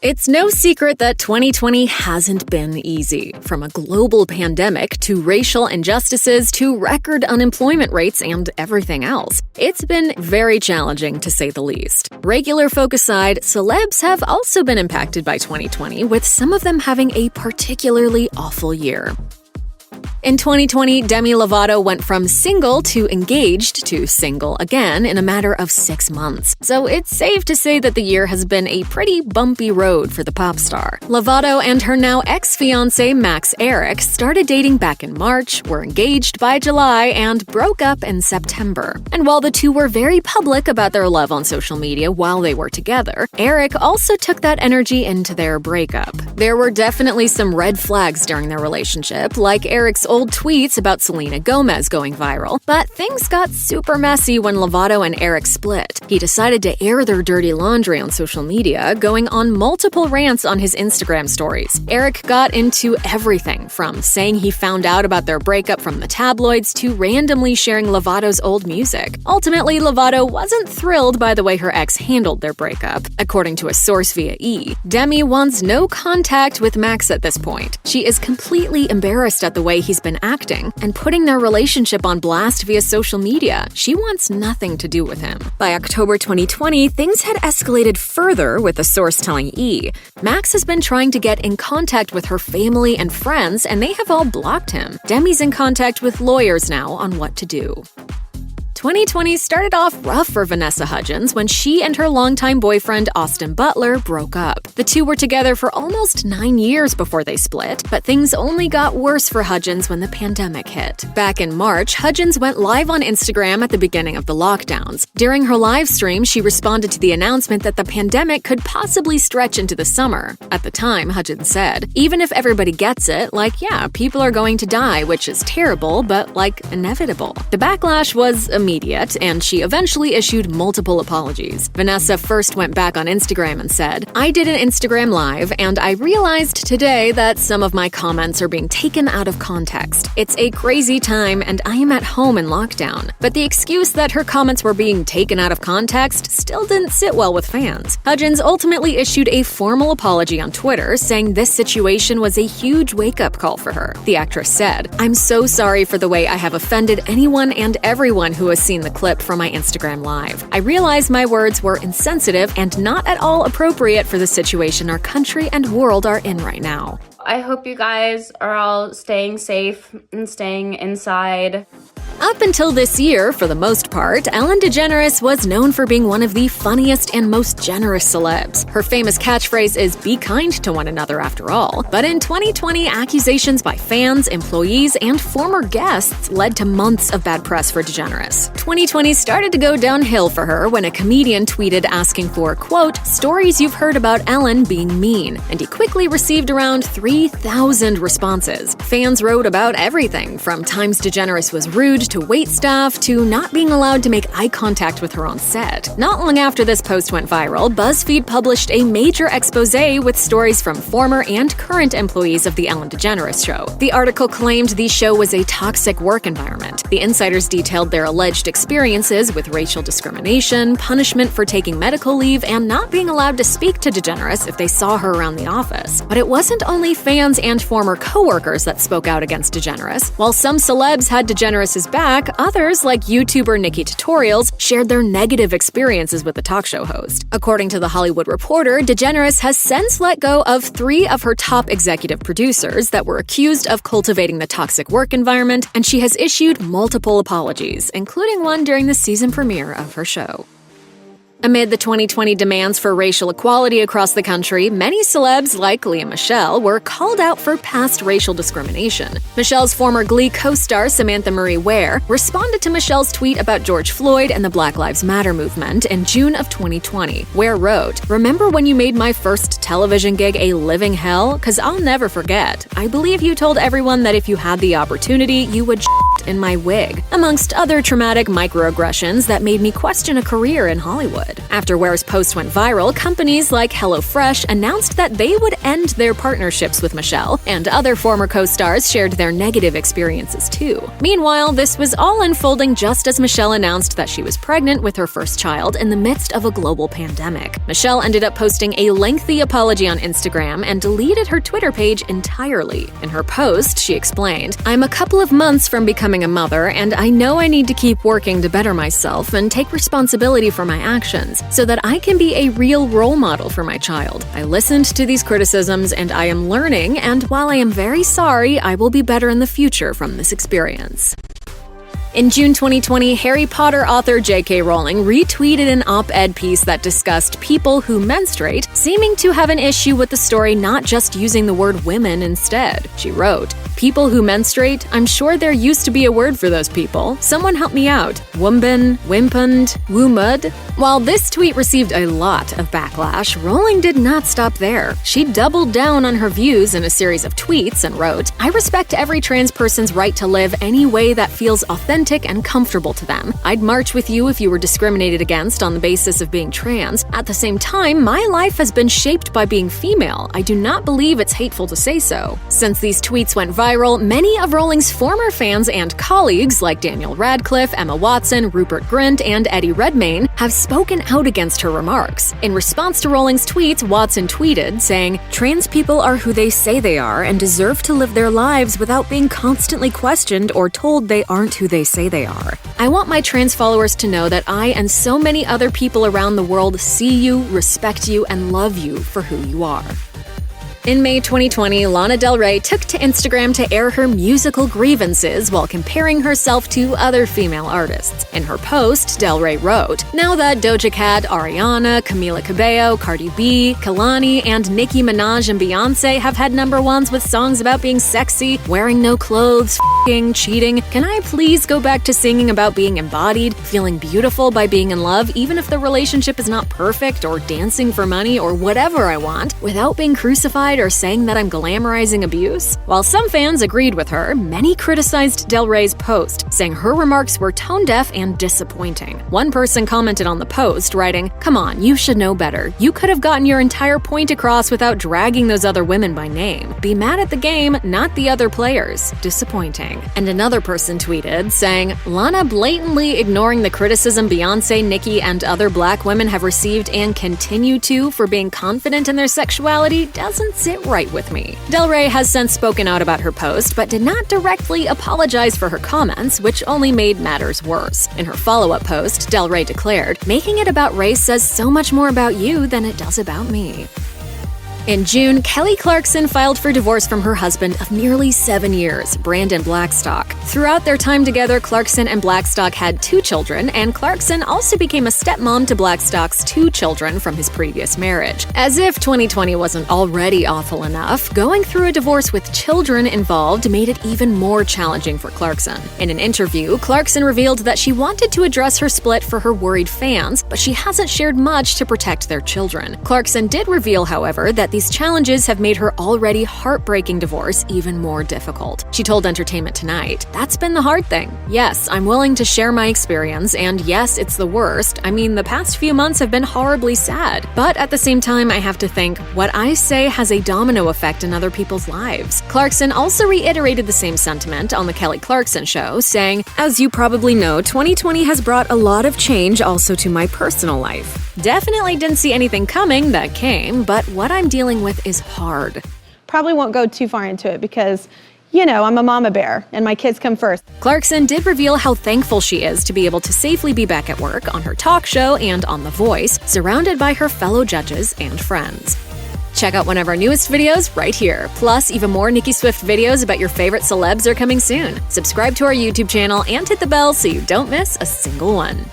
It's no secret that 2020 hasn't been easy. From a global pandemic to racial injustices to record unemployment rates and everything else. It's been very challenging, to say the least. Regular folk aside, celebs have also been impacted by 2020, with some of them having a particularly awful year. In 2020, Demi Lovato went from single to engaged to single again in a matter of 6 months. So it's safe to say that the year has been a pretty bumpy road for the pop star. Lovato and her now ex-fiancé Max Eric started dating back in March, were engaged by July, and broke up in September. And while the two were very public about their love on social media while they were together, Eric also took that energy into their breakup. There were definitely some red flags during their relationship, like Eric's old tweets about Selena Gomez going viral, but things got super messy when Lovato and Eric split. He decided to air their dirty laundry on social media, going on multiple rants on his Instagram stories. Eric got into everything from saying he found out about their breakup from the tabloids to randomly sharing Lovato's old music. Ultimately, Lovato wasn't thrilled by the way her ex handled their breakup. According to a source via E, Demi wants no contact with Max at this point. She is completely embarrassed at the way he's been acting and putting their relationship on blast via social media. She wants nothing to do with him. By October 2020, things had escalated further, with a source telling E. Max has been trying to get in contact with her family and friends, and they have all blocked him. Demi's in contact with lawyers now on what to do. 2020 started off rough for Vanessa Hudgens when she and her longtime boyfriend Austin Butler broke up. The two were together for almost 9 years before they split, but things only got worse for Hudgens when the pandemic hit. Back in March, Hudgens went live on Instagram at the beginning of the lockdowns. During her live stream, she responded to the announcement that the pandemic could possibly stretch into the summer. At the time, Hudgens said, "Even if everybody gets it, yeah, people are going to die, which is terrible, but, inevitable." The backlash was immediate, and she eventually issued multiple apologies. Vanessa first went back on Instagram and said, "I did an Instagram live, and I realized today that some of my comments are being taken out of context. It's a crazy time, and I am at home in lockdown." But the excuse that her comments were being taken out of context still didn't sit well with fans. Hudgens ultimately issued a formal apology on Twitter, saying this situation was a huge wake-up call for her. The actress said, "I'm so sorry for the way I have offended anyone and everyone who has seen the clip from my Instagram live. I realize my words were insensitive and not at all appropriate for the situation our country and world are in right now." I hope you guys are all staying safe and staying inside. Up until this year, for the most part, Ellen DeGeneres was known for being one of the funniest and most generous celebs. Her famous catchphrase is "be kind to one another after all." But in 2020, accusations by fans, employees, and former guests led to months of bad press for DeGeneres. 2020 started to go downhill for her when a comedian tweeted asking for, quote, "stories you've heard about Ellen being mean," and he quickly received around 3,000 responses. Fans wrote about everything from times DeGeneres was rude to waitstaff to not being allowed to make eye contact with her on set. Not long after this post went viral, BuzzFeed published a major exposé with stories from former and current employees of The Ellen DeGeneres Show. The article claimed the show was a toxic work environment. The insiders detailed their alleged experiences with racial discrimination, punishment for taking medical leave, and not being allowed to speak to DeGeneres if they saw her around the office. But it wasn't only fans and former coworkers that spoke out against DeGeneres. While some celebs had DeGeneres' back, others, like YouTuber Nicki Tutorials, shared their negative experiences with the talk show host. According to The Hollywood Reporter, DeGeneres has since let go of 3 of her top executive producers that were accused of cultivating the toxic work environment, and she has issued multiple apologies, including one during the season premiere of her show. Amid the 2020 demands for racial equality across the country, many celebs like Lea Michele were called out for past racial discrimination. Michelle's former Glee co-star Samantha Marie Ware responded to Michelle's tweet about George Floyd and the Black Lives Matter movement in June of 2020. Ware wrote, "Remember when you made my first television gig a living hell? 'Cause I'll never forget. I believe you told everyone that if you had the opportunity, you would in my wig, amongst other traumatic microaggressions that made me question a career in Hollywood. After Ware's post went viral, companies like HelloFresh announced that they would end their partnerships with Michele, and other former co-stars shared their negative experiences too. Meanwhile, this was all unfolding just as Michele announced that she was pregnant with her first child in the midst of a global pandemic. Michele ended up posting a lengthy apology on Instagram and deleted her Twitter page entirely. In her post, she explained, "I'm a couple of months from becoming a mother, and I know I need to keep working to better myself and take responsibility for my actions so that I can be a real role model for my child. I listened to these criticisms and I am learning, and while I am very sorry, I will be better in the future from this experience." In June 2020, Harry Potter author J.K. Rowling retweeted an op-ed piece that discussed people who menstruate, seeming to have an issue with the story not just using the word women instead. She wrote, "People who menstruate, I'm sure there used to be a word for those people. Someone help me out. Wumben, wimpund, woomud?" While this tweet received a lot of backlash, Rowling did not stop there. She doubled down on her views in a series of tweets and wrote, "I respect every trans person's right to live any way that feels authentic and comfortable to them. I'd march with you if you were discriminated against on the basis of being trans. At the same time, my life has been shaped by being female. I do not believe it's hateful to say so." Since these tweets went viral, many of Rowling's former fans and colleagues like Daniel Radcliffe, Emma Watson, Rupert Grint, and Eddie Redmayne have spoken out against her remarks. In response to Rowling's tweets, Watson tweeted, saying, "Trans people are who they say they are and deserve to live their lives without being constantly questioned or told they aren't who they say they are. I want my trans followers to know that I and so many other people around the world see you, respect you, and love you for who you are." In May 2020, Lana Del Rey took to Instagram to air her musical grievances while comparing herself to other female artists. In her post, Del Rey wrote, "Now that Doja Cat, Ariana, Camila Cabello, Cardi B, Kehlani, and Nicki Minaj and Beyoncé have had #1s with songs about being sexy, wearing no clothes, f***ing, cheating, can I please go back to singing about being embodied, feeling beautiful by being in love, even if the relationship is not perfect, or dancing for money, or whatever I want, without being crucified or saying that I'm glamorizing abuse?" While some fans agreed with her, many criticized Del Rey's post, saying her remarks were tone-deaf and disappointing. One person commented on the post, writing, "Come on, you should know better. You could have gotten your entire point across without dragging those other women by name. Be mad at the game, not the other players. Disappointing." And another person tweeted, saying, "Lana blatantly ignoring the criticism Beyoncé, Nicki, and other black women have received and continue to for being confident in their sexuality doesn't sit right with me." Del Rey has since spoken out about her post, but did not directly apologize for her comments, which only made matters worse. In her follow-up post, Del Rey declared, "Making it about race says so much more about you than it does about me." In June, Kelly Clarkson filed for divorce from her husband of nearly 7 years, Brandon Blackstock. Throughout their time together, Clarkson and Blackstock had 2 children, and Clarkson also became a stepmom to Blackstock's 2 children from his previous marriage. As if 2020 wasn't already awful enough, going through a divorce with children involved made it even more challenging for Clarkson. In an interview, Clarkson revealed that she wanted to address her split for her worried fans, but she hasn't shared much to protect their children. Clarkson did reveal, however, that these challenges have made her already heartbreaking divorce even more difficult. She told Entertainment Tonight, "That's been the hard thing. Yes, I'm willing to share my experience, and yes, it's the worst. I mean, the past few months have been horribly sad. But at the same time, I have to think, what I say has a domino effect in other people's lives." Clarkson also reiterated the same sentiment on The Kelly Clarkson Show, saying, "As you probably know, 2020 has brought a lot of change also to my personal life. Definitely didn't see anything coming that came, but what I'm dealing with is hard." Probably won't go too far into it because, you know, I'm a mama bear and my kids come first. Clarkson did reveal how thankful she is to be able to safely be back at work on her talk show and on The Voice, surrounded by her fellow judges and friends. Check out one of our newest videos right here. Plus, even more Nicki Swift videos about your favorite celebs are coming soon. Subscribe to our YouTube channel and hit the bell so you don't miss a single one.